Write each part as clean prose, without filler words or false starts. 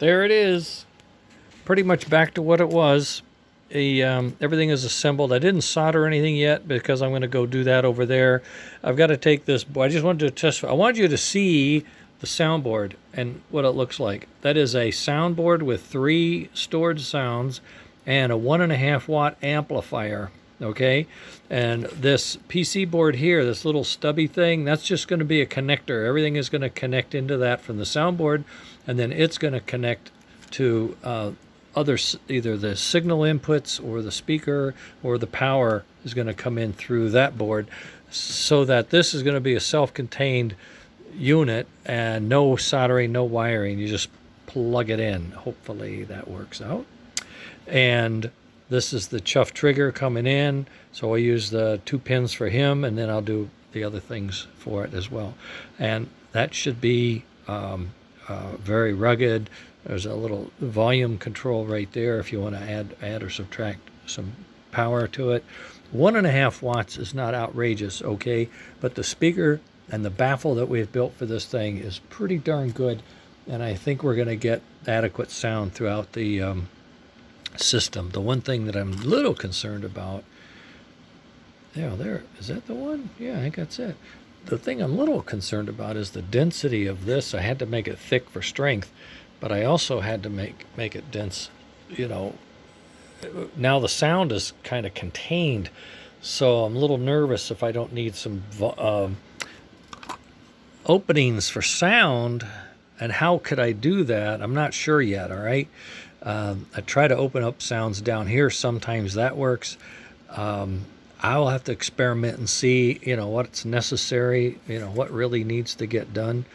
there it is. Pretty much back to what it was. Everything is assembled. I didn't solder anything yet because I'm going to go do that over there. I've got to take this. I just wanted to test. I wanted you to see the soundboard and what it looks like. That is a soundboard with 3 stored sounds and a 1.5 watt amplifier. Okay, and this PC board here, this little stubby thing, that's just going to be a connector. Everything is going to connect into that from the soundboard, and then it's going to connect to either the signal inputs or the speaker, or the power is going to come in through that board, so that this is going to be a self-contained unit and no soldering, no wiring. You just plug it in. Hopefully that works out. And this is the chuff trigger coming in, so I use the 2 pins for him, and then I'll do the other things for it as well. And that should be very rugged. There's a little volume control right there if you want to add or subtract some power to it. 1.5 watts is not outrageous, okay? But the speaker and the baffle that we've built for this thing is pretty darn good, and I think we're going to get adequate sound throughout the system. The one thing that I'm a little concerned about, there, is that the one? Yeah, I think that's it. The thing I'm a little concerned about is the density of this. I had to make it thick for strength, but I also had to make it dense. You know, now the sound is kind of contained, so I'm a little nervous if I don't need some openings for sound. And how could I do that? I'm not sure yet, all right? I try to open up sounds down here. Sometimes that works. I'll have to experiment and see, what's necessary, what really needs to get done.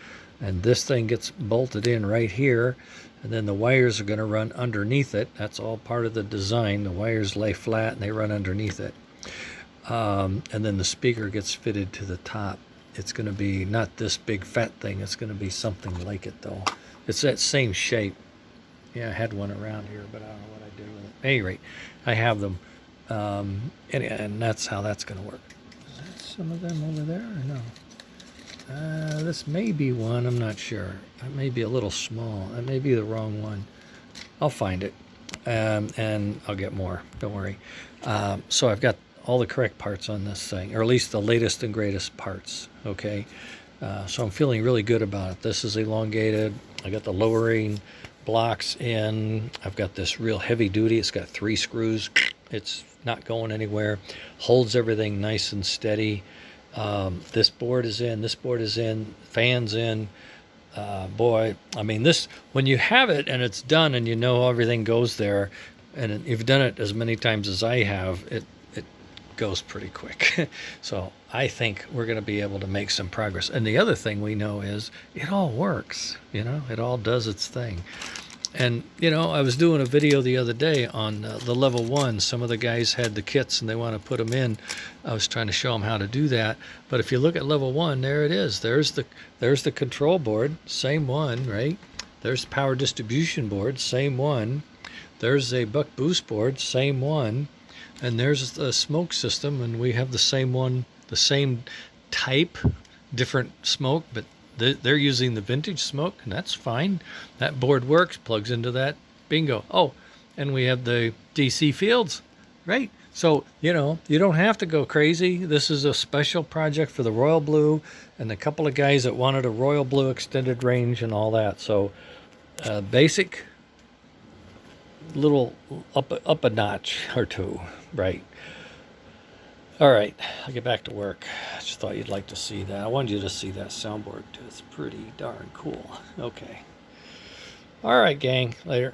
And this thing gets bolted in right here, and then the wires are going to run underneath it. That's all part of the design. The wires lay flat and they run underneath it. And then the speaker gets fitted to the top. It's going to be not this big fat thing. It's going to be something like it, though. It's that same shape. Yeah, I had one around here, but I don't know what I did with it. At any rate, I have them. And that's how that's going to work. Is that some of them over there or no? This may be one. I'm not sure. It may be a little small. It may be the wrong one. I'll find it. And I'll get more. Don't worry. So I've got all the correct parts on this thing, or at least the latest and greatest parts. Okay. So I'm feeling really good about it. This is elongated. I got the lowering blocks in. I've got this real heavy duty. It's got 3 screws. It's not going anywhere. Holds everything nice and steady. This board is in. This board is in. Fans in. Boy, I mean, this, when you have it and it's done and you know everything goes there, and you've done it as many times as I have, it goes pretty quick. So I think we're going to be able to make some progress. And the other thing we know is it all works. It all does its thing. And I was doing a video the other day on the level 1. Some of the guys had the kits and they want to put them in. I was trying to show them how to do that. But if you look at level 1, there it is. There's the control board, same one, right? There's the power distribution board, same one. There's a buck boost board, same one. And there's the smoke system, and we have the same one, the same type, different smoke, but they're using the vintage smoke, and that's fine. That board works, plugs into that, bingo. Oh, and we have the DC fields, right? So, you don't have to go crazy. This is a special project for the Royal Blue and a couple of guys that wanted a Royal Blue extended range and all that. So, basic, little up a notch or two, right? All right, I'll get back to work. I just thought you'd like to see that. I wanted you to see that soundboard too. It's pretty darn cool. Okay. All right, gang. Later.